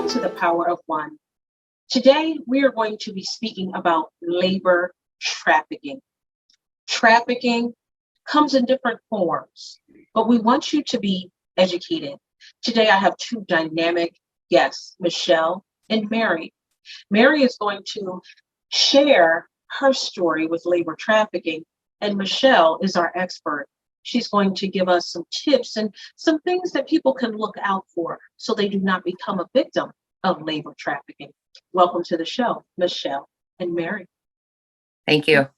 to the Power of One. Today, we are going to be speaking about labor trafficking. Trafficking comes in different forms, but we want you to be educated. Today, I have two dynamic guests, Michelle and Mary. Mary is going to share her story with labor trafficking, and Michelle is our expert. She's going to give us some tips and some things that people can look out for so they do not become a victim of labor trafficking. Welcome to the show, Michelle and Mary. Thank you.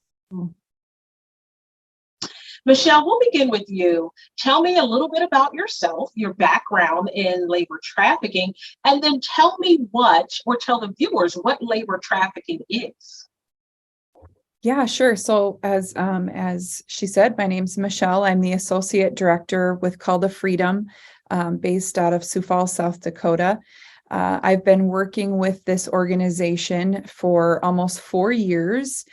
Michelle, we'll begin with you. Tell me a little bit about yourself, your background in labor trafficking, and then tell the viewers what labor trafficking is. Yeah, sure. So as she said, my name's Michelle. I'm the associate director with Call to Freedom, based out of Sioux Falls, South Dakota. I've been working with this organization for almost 4 years.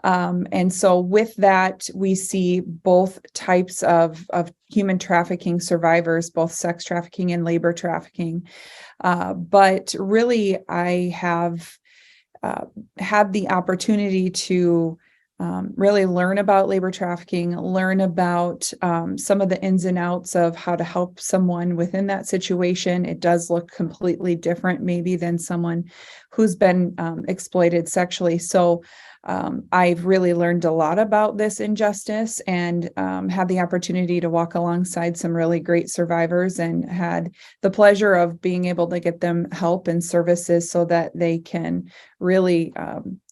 And so with that, we see both types of human trafficking survivors, both sex trafficking and labor trafficking. But really, I have had the opportunity to really learn about labor trafficking, learn about some of the ins and outs of how to help someone within that situation. It does look completely different maybe than someone who's been exploited sexually. So I've really learned a lot about this injustice and had the opportunity to walk alongside some really great survivors and had the pleasure of being able to get them help and services so that they can really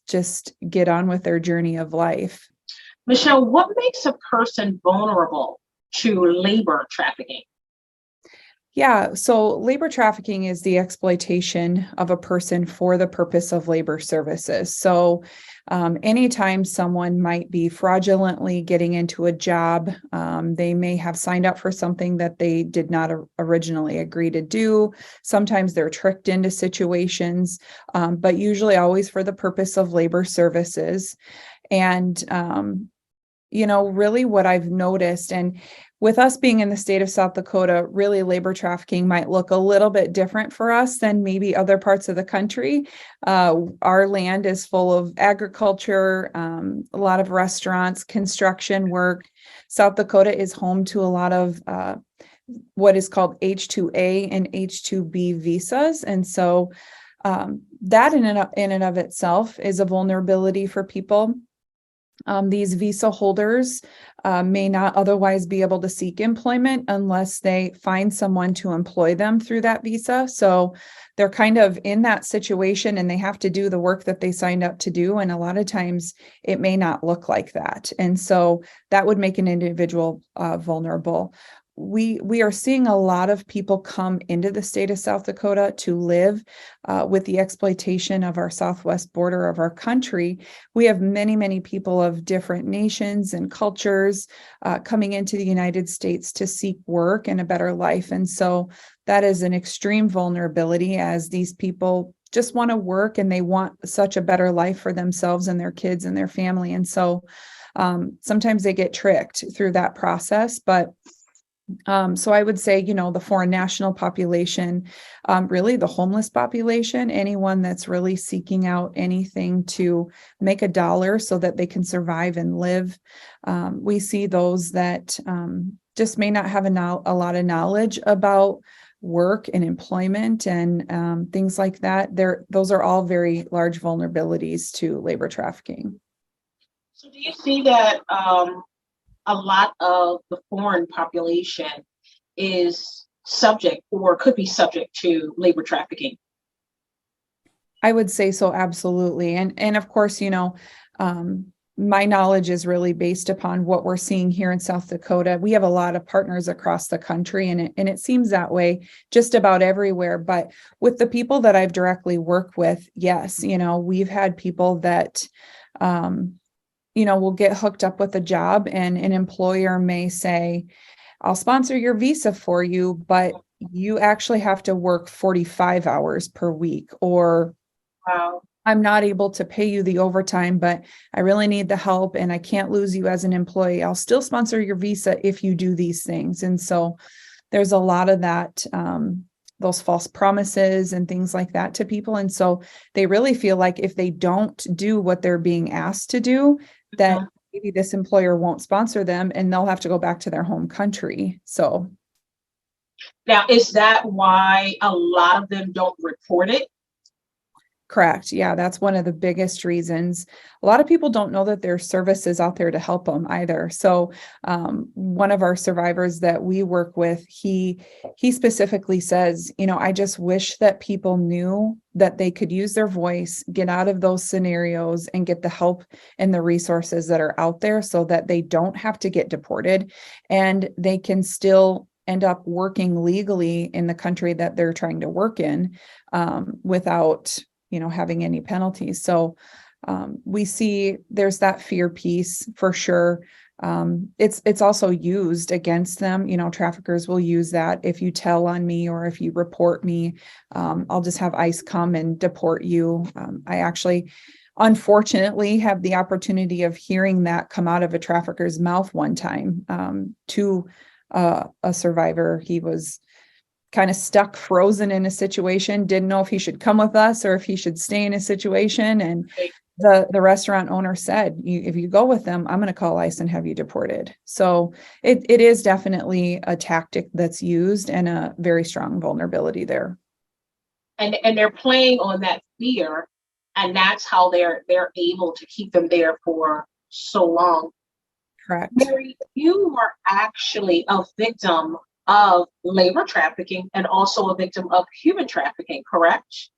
just get on with their journey of life. Michelle, what makes a person vulnerable to labor trafficking? Yeah, so labor trafficking is the exploitation of a person for the purpose of labor services. So anytime someone might be fraudulently getting into a job, they may have signed up for something that they did not originally agree to do. Sometimes they're tricked into situations, but usually always for the purpose of labor services. And really what I've noticed, and with us being in the state of South Dakota, really labor trafficking might look a little bit different for us than maybe other parts of the country. Our land is full of agriculture, a lot of restaurants, construction work. South Dakota is home to a lot of what is called H-2A and H-2B visas. And so that in and of itself is a vulnerability for people. These visa holders may not otherwise be able to seek employment unless they find someone to employ them through that visa. So they're kind of in that situation and they have to do the work that they signed up to do. And a lot of times it may not look like that. And so that would make an individual vulnerable. We are seeing a lot of people come into the state of South Dakota to live with the exploitation of our southwest border of our country. We have many, many people of different nations and cultures coming into the United States to seek work and a better life. And so that is an extreme vulnerability as these people just want to work and they want such a better life for themselves and their kids and their family. And so sometimes they get tricked through that process, but so I would say, the foreign national population, really the homeless population, anyone that's really seeking out anything to make a dollar so that they can survive and live. We see those that just may not have a lot of knowledge about work and employment and things like that. Those are all very large vulnerabilities to labor trafficking. So do you see that a lot of the foreign population is subject or could be subject to labor trafficking? I would say so, absolutely. And of course, my knowledge is really based upon what we're seeing here in South Dakota. We have a lot of partners across the country, and it seems that way just about everywhere. But with the people that I've directly worked with, yes, we've had people that will get hooked up with a job and an employer may say, I'll sponsor your visa for you, but you actually have to work 45 hours per week, or Wow. I'm not able to pay you the overtime, but I really need the help and I can't lose you as an employee. I'll still sponsor your visa if you do these things. And so there's a lot of that those false promises and things like that to people. And so they really feel like if they don't do what they're being asked to do, that maybe this employer won't sponsor them and they'll have to go back to their home country. So now, is that why a lot of them don't report it? correct. Yeah, that's one of the biggest reasons. A lot of people don't know that there's services out there to help them either. So one of our survivors that we work with, he specifically says, I just wish that people knew that they could use their voice, get out of those scenarios, and get the help and the resources that are out there so that they don't have to get deported and they can still end up working legally in the country that they're trying to work in without having any penalties. So we see there's that fear piece for sure. It's also used against them. Traffickers will use that. If you tell on me or if you report me, I'll just have ICE come and deport you. I actually, unfortunately, have the opportunity of hearing that come out of a trafficker's mouth one time to a survivor. He was kind of stuck, frozen in a situation, didn't know if he should come with us or if he should stay in a situation. And the restaurant owner said, if you go with them, I'm going to call ICE and have you deported. So it is definitely a tactic that's used and a very strong vulnerability there. And they're playing on that fear, and that's how they're able to keep them there for so long. Correct. Mary, you were actually a victim of labor trafficking and also a victim of human trafficking, correct?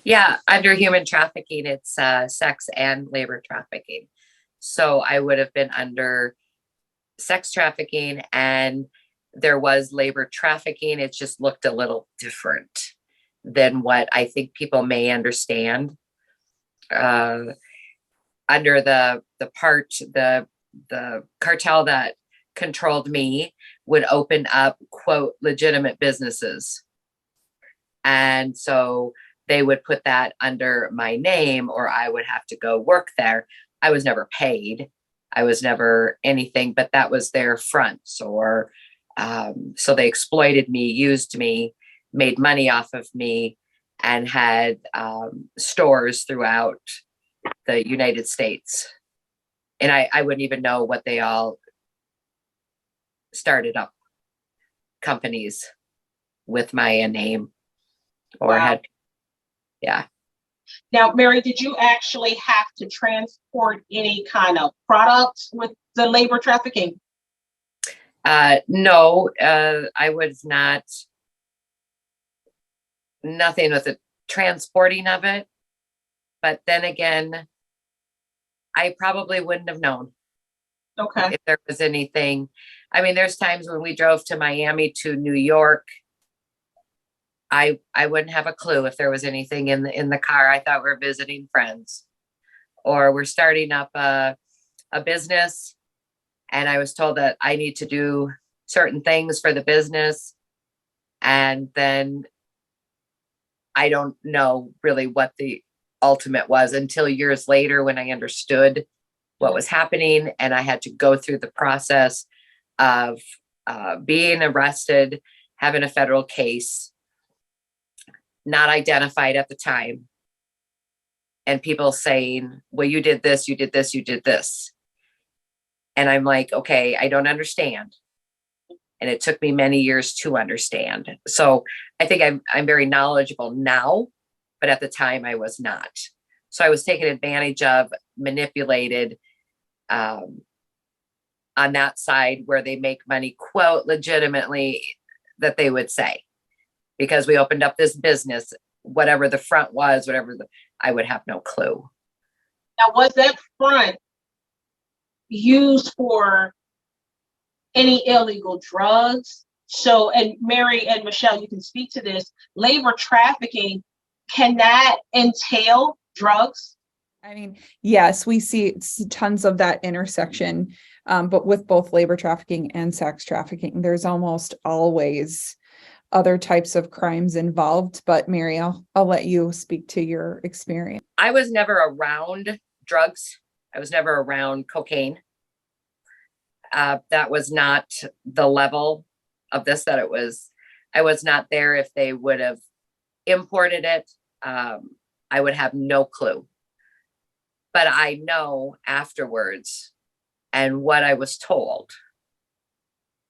Yeah, under human trafficking, it's sex and labor trafficking. So I would have been under sex trafficking, and there was labor trafficking. It just looked a little different than what I think people may understand. Under the cartel that controlled me would open up, quote, legitimate businesses. And so they would put that under my name, or I would have to go work there. I was never paid. I was never anything, but that was their fronts. Or so they exploited me, used me, made money off of me, and had stores throughout the United States. And I wouldn't even know what they all started up companies with my name or Wow. had. Yeah. Now, Mary, did you actually have to transport any kind of products with the labor trafficking? No, I was nothing with the transporting of it. But then again, I probably wouldn't have known Okay. if there was anything. I mean, there's times when we drove to Miami to New York, I wouldn't have a clue if there was anything in the car. I thought we were visiting friends, or we're starting up a business, and I was told that I need to do certain things for the business, and then I don't know really what the ultimate was until years later when I understood what was happening, and I had to go through the process of being arrested, having a federal case, not identified at the time, and people saying, well, you did this, you did this, you did this. And I'm like, okay, I don't understand. And it took me many years to understand. So I think I'm very knowledgeable now, but at the time I was not. So I was taken advantage of, manipulated on that side where they make money, quote, legitimately, that they would say, because we opened up this business, whatever the front was, I would have no clue. Now, was that front used for any illegal drugs? So, and Mary and Michelle, you can speak to this. Labor trafficking, can that entail drugs? I mean, yes, we see tons of that intersection, but with both labor trafficking and sex trafficking, there's almost always other types of crimes involved. But Mary, I'll let you speak to your experience. I was never around drugs. I was never around cocaine. That was not the level of this that it was. I was not there. If they would have imported it, I would have no clue. But I know afterwards, and what I was told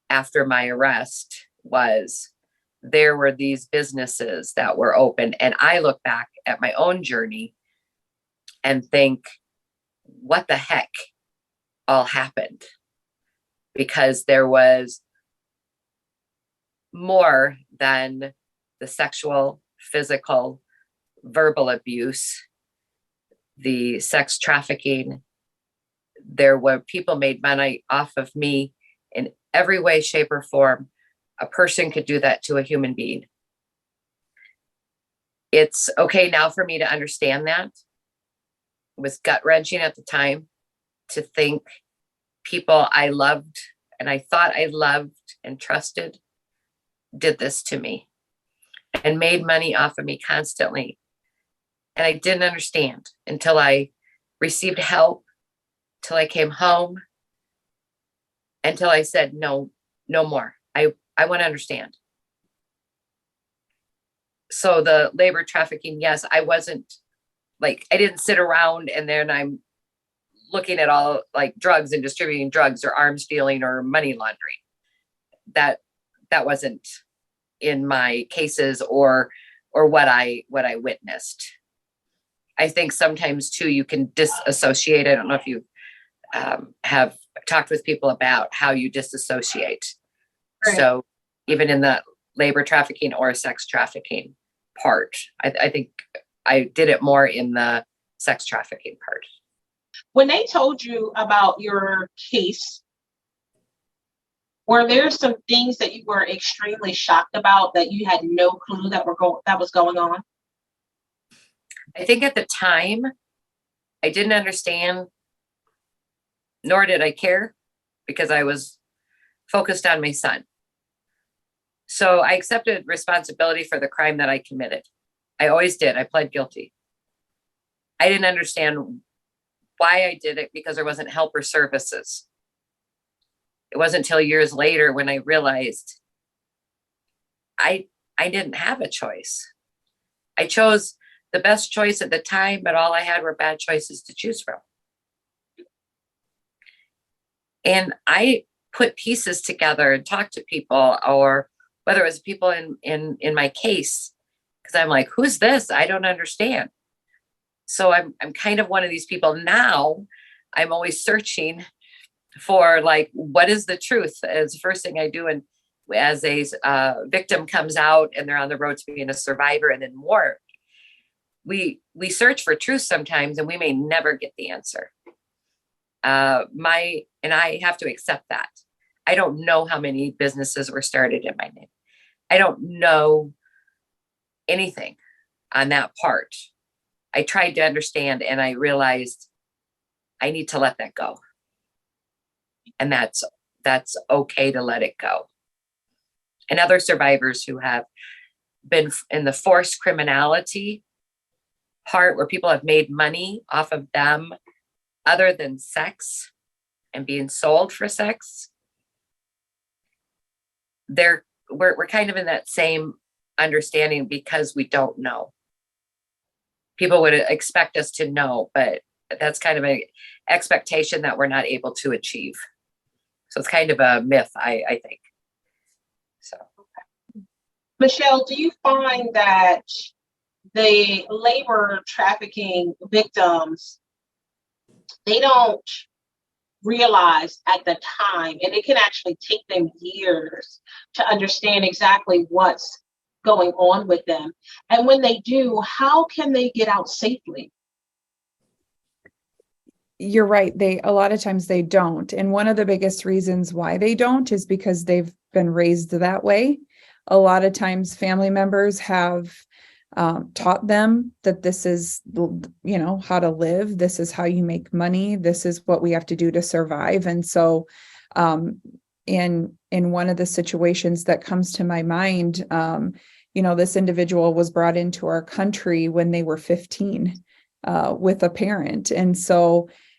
after my arrest was there were these businesses that were open. And I look back at my own journey and think, what the heck all happened? Because there was more than the sexual, physical, verbal abuse, the sex trafficking. There were people made money off of me in every way, shape, or form a person could do that to a human being. It's okay now for me to understand that. It was gut-wrenching at the time to think people I loved and I thought I loved and trusted did this to me and made money off of me constantly. And I didn't understand until I received help, till I came home, until I said, no more. I want to understand. So the labor trafficking, yes, I wasn't like, I didn't sit around and then I'm looking at all like drugs and distributing drugs or arms dealing or money laundering. That wasn't in my cases or what I witnessed. I think sometimes too, you can disassociate. I don't know if you have talked with people about how you disassociate. Right. So even in the labor trafficking or sex trafficking part, I think I did it more in the sex trafficking part. When they told you about your case, were there some things that you were extremely shocked about that you had no clue that was going on? I think at the time, I didn't understand, nor did I care, because I was focused on my son. So I accepted responsibility for the crime that I committed. I always did. I pled guilty. I didn't understand why I did it because there wasn't help or services. It wasn't until years later when I realized I didn't have a choice. I chose the best choice at the time, but all I had were bad choices to choose from. And I put pieces together and talked to people, or whether it was people in my case, because I'm like, who's this? I don't understand. So I'm kind of one of these people now. I'm always searching for like, what is the truth? It's the first thing I do. And as a victim comes out and they're on the road to being a survivor and then more, we search for truth sometimes and we may never get the answer. And I have to accept that. I don't know how many businesses were started in my name. I don't know anything on that part. I tried to understand and I realized I need to let that go. And that's okay to let it go. And other survivors who have been in the forced criminality part where people have made money off of them other than sex and being sold for sex, we're kind of in that same understanding because we don't know. People would expect us to know, but that's kind of an expectation that we're not able to achieve. So it's kind of a myth, I think. So, Michelle, do you find that the labor trafficking victims, they don't realize at the time, and it can actually take them years to understand exactly what's going on with them? And when they do, how can they get out safely? You're right. A lot of times they don't. And one of the biggest reasons why they don't is because they've been raised that way. A lot of times family members have taught them that this is, how to live. This is how you make money. This is what we have to do to survive. And so in one of the situations that comes to my mind, this individual was brought into our country when they were 15 with a parent.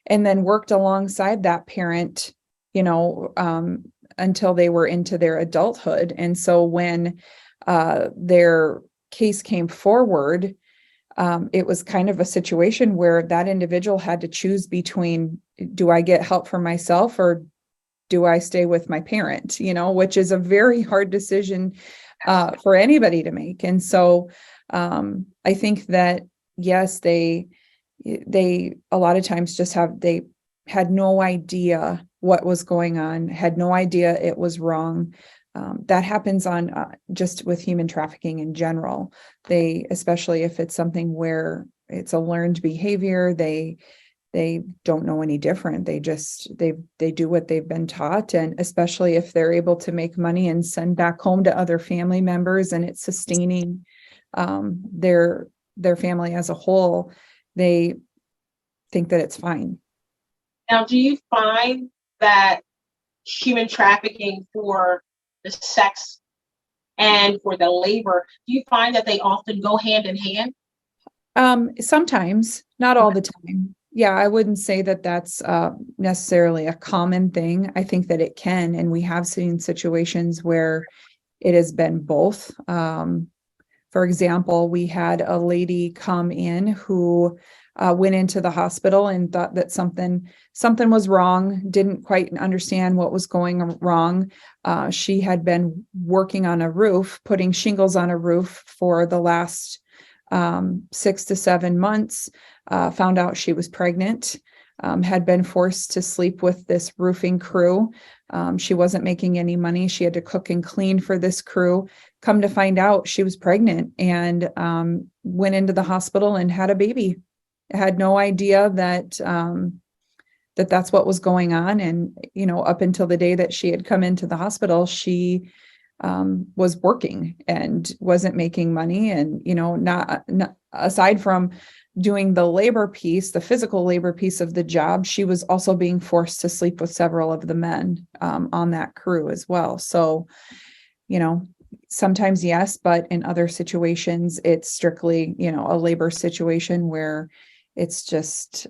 And then worked alongside that parent, until they were into their adulthood. And so when their case came forward, it was kind of a situation where that individual had to choose between, do I get help for myself or do I stay with my parent, which is a very hard decision for anybody to make. And so I think that, yes, they a lot of times they had no idea what was going on, had no idea it was wrong. That happens on just with human trafficking in general. Especially if it's something where it's a learned behavior, they don't know any different. They do what they've been taught. And especially if they're able to make money and send back home to other family members and it's sustaining their family as a whole, they think that it's fine. Now, do you find that human trafficking for the sex and for the labor, do you find that they often go hand in hand? Sometimes, not all the time. Yeah, I wouldn't say that that's necessarily a common thing. I think that it can, and we have seen situations where it has been both. For example, we had a lady come in who went into the hospital and thought that something was wrong, didn't quite understand what was going wrong. She had been working on a roof, putting shingles on a roof for the last 6 to 7 months, found out she was pregnant, had been forced to sleep with this roofing crew. She wasn't making any money. She had to cook and clean for this crew. Come to find out she was pregnant and went into the hospital and had a baby. Had no idea that that's what was going on. And, up until the day that she had come into the hospital, she was working and wasn't making money. And, not aside from doing the labor piece, the physical labor piece of the job, she was also being forced to sleep with several of the men on that crew as well. So, sometimes yes, but in other situations, it's strictly, a labor situation where it's just,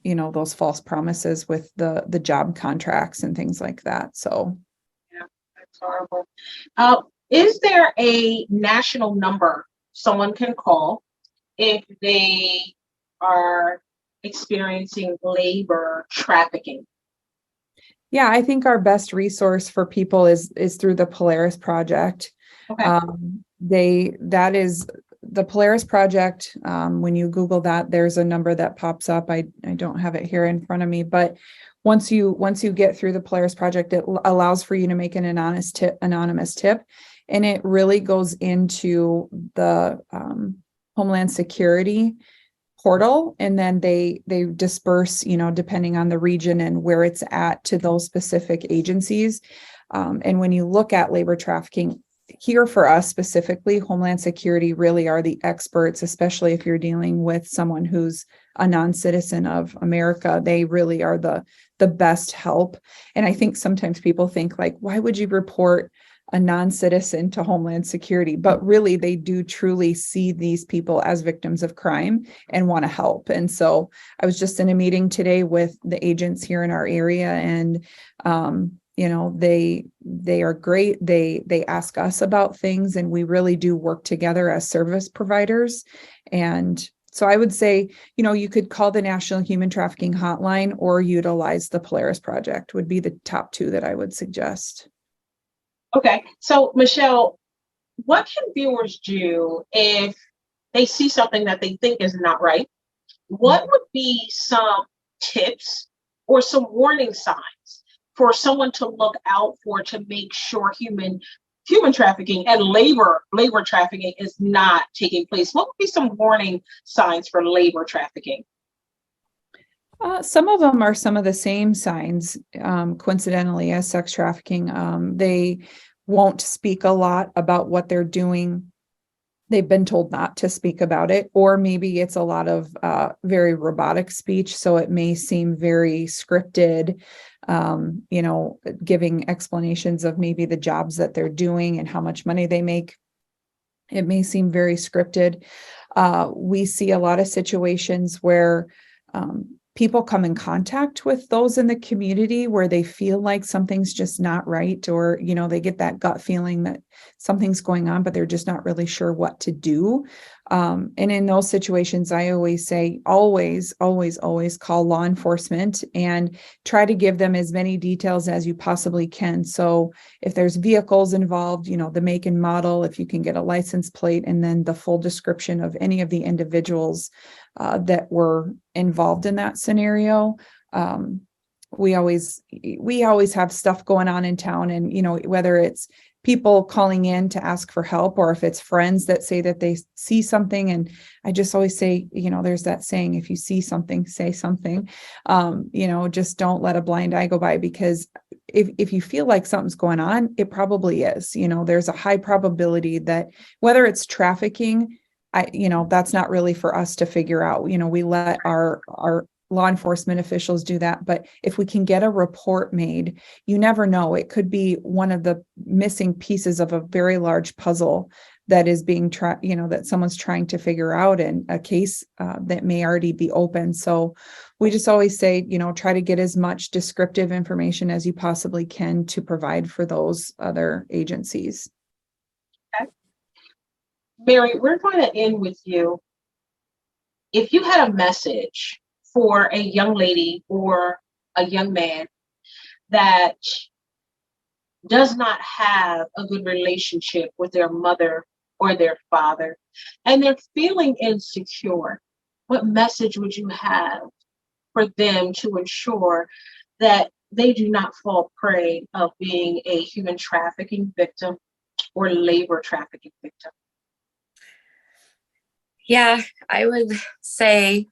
those false promises with the job contracts and things like that. So. Yeah, that's horrible. Is there a national number someone can call if they are experiencing labor trafficking? Yeah, I think our best resource for people is through the Polaris Project. Okay. That is the Polaris Project. When you Google that, there's a number that pops up. I don't have it here in front of me, but once you get through the Polaris Project, it allows for you to make an anonymous tip, and it really goes into the Homeland Security portal, and then they disperse, depending on the region and where it's at, to those specific agencies. And when you look at labor trafficking here, for us specifically, Homeland Security really are the experts, especially if you're dealing with someone who's a non-citizen of America. They really are the best help. And I think sometimes people think, like, why would you report a non-citizen to Homeland Security? But really, they do truly see these people as victims of crime and want to help. And so I was just in a meeting today with the agents here in our area, and they are great. They ask us about things, and we really do work together as service providers. And so I would say, you could call the National Human Trafficking Hotline or utilize the Polaris Project would be the top two that I would suggest. Okay. So, Michelle, what can viewers do if they see something that they think is not right? What would be some tips or some warning signs for someone to look out for to make sure human trafficking and labor trafficking is not taking place? What would be some warning signs for labor trafficking? Some of them are some of the same signs, coincidentally, as sex trafficking. They won't speak a lot about what they're doing. They've been told not to speak about it, or maybe it's a lot of very robotic speech. So it may seem very scripted, giving explanations of maybe the jobs that they're doing and how much money they make. It may seem very scripted. We see a lot of situations where people come in contact with those in the community where they feel like something's just not right, or, they get that gut feeling that something's going on, but they're just not really sure what to do. And in those situations, I always say, always, always, always call law enforcement and try to give them as many details as you possibly can. So if there's vehicles involved, the make and model, if you can get a license plate, and then the full description of any of the individuals that were involved in that scenario. We always have stuff going on in town, and whether it's people calling in to ask for help, or if it's friends that say that they see something. And I just always say, there's that saying, if you see something, say something. Just don't let a blind eye go by, because if you feel like something's going on, it probably is. There's a high probability that whether it's trafficking, that's not really for us to figure out. We let our law enforcement officials do that. But if we can get a report made, you never know. It could be one of the missing pieces of a very large puzzle that is being that someone's trying to figure out, in a case that may already be open. So we just always say, try to get as much descriptive information as you possibly can to provide for those other agencies. Mary, we're going to end with you. If you had a message for a young lady or a young man that does not have a good relationship with their mother or their father, and they're feeling insecure, what message would you have for them to ensure that they do not fall prey of being a human trafficking victim or labor trafficking victim? Yeah, I would say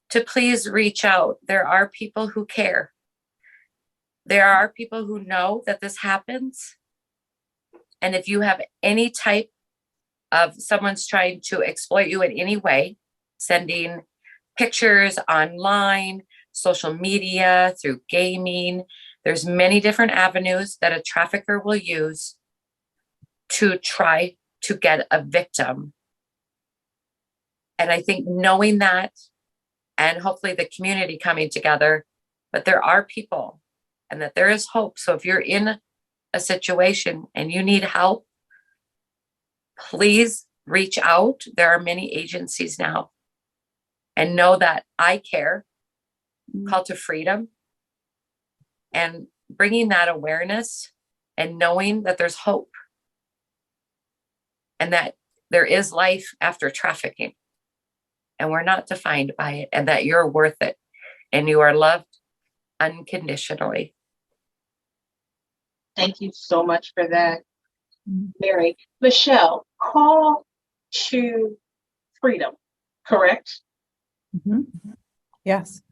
to please reach out. There are people who care. There are people who know that this happens. And if you have any type of someone's trying to exploit you in any way, sending pictures online, social media, through gaming, there's many different avenues that a trafficker will use to try to get a victim. And I think knowing that, and hopefully the community coming together, but there are people and that there is hope. So if you're in a situation and you need help, please reach out. There are many agencies now, and know that I care. Call to freedom, and bringing that awareness and knowing that there's hope and that there is life after trafficking. And we're not defined by it, and that you're worth it and you are loved unconditionally. Thank you so much for that, Mary. Michelle, call to freedom, correct? Mm-hmm. Yes.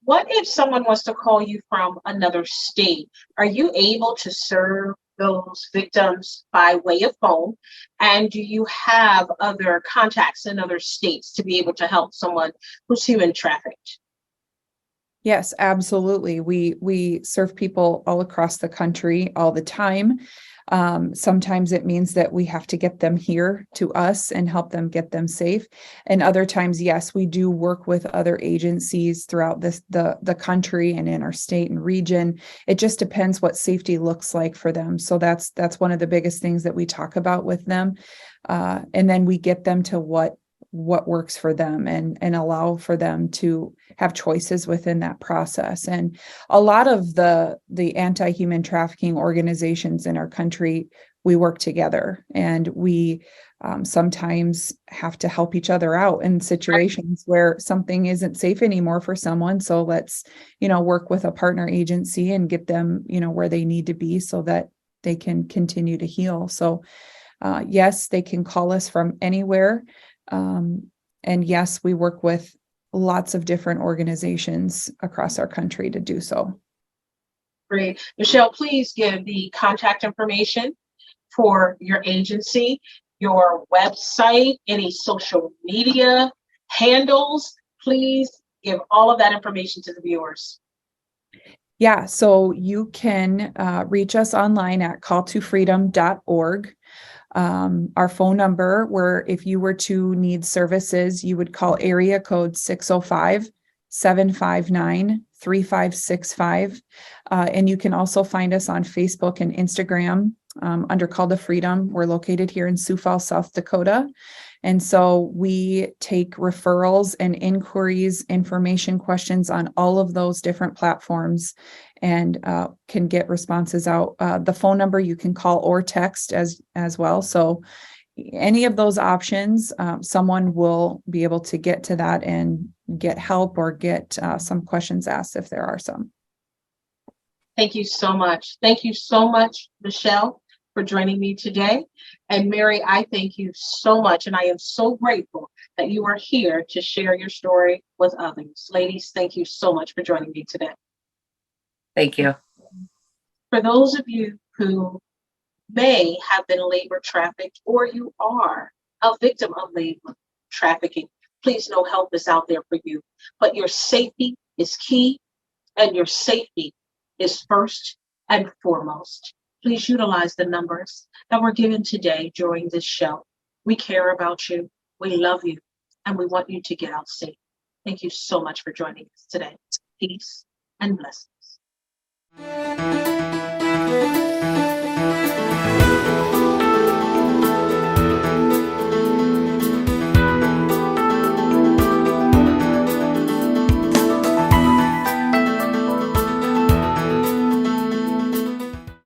What if someone wants to call you from another state? Are you able to serve those victims by way of phone? And do you have other contacts in other states to be able to help someone who's human trafficked? Yes, absolutely. We serve people all across the country all the time. Sometimes it means that we have to get them here to us and help them get them safe. And other times, yes, we do work with other agencies throughout the country and in our state and region. It just depends what safety looks like for them. So that's one of the biggest things that we talk about with them. And then we get them to what works for them, and allow for them to have choices within that process. And a lot of the anti-human trafficking organizations in our country, we work together, and we sometimes have to help each other out in situations where something isn't safe anymore for someone. So let's, work with a partner agency and get them, where they need to be so that they can continue to heal. So yes, they can call us from anywhere. And yes, we work with lots of different organizations across our country to do so. Great. Michelle, please give the contact information for your agency, your website, any social media handles. Please give all of that information to the viewers. Yeah, so you can reach us online at calltofreedom.org. Our phone number, where if you were to need services, you would call area code 605-759-3565. And you can also find us on Facebook and Instagram under Call to Freedom. We're located here in Sioux Falls, South Dakota. And so we take referrals and inquiries, information questions on all of those different platforms, and can get responses out. The phone number you can call or text as well. So any of those options, someone will be able to get to that and get help or get some questions asked if there are some. Thank you so much. Thank you so much, Michelle, for joining me today. And Mary, I thank you so much. And I am so grateful that you are here to share your story with others. Ladies, thank you so much for joining me today. Thank you. For those of you who may have been labor trafficked, or you are a victim of labor trafficking, please know help is out there for you. But your safety is key, and your safety is first and foremost. Please utilize the numbers that were given today during this show. We care about you, we love you, and we want you to get out safe. Thank you so much for joining us today. Peace and blessings.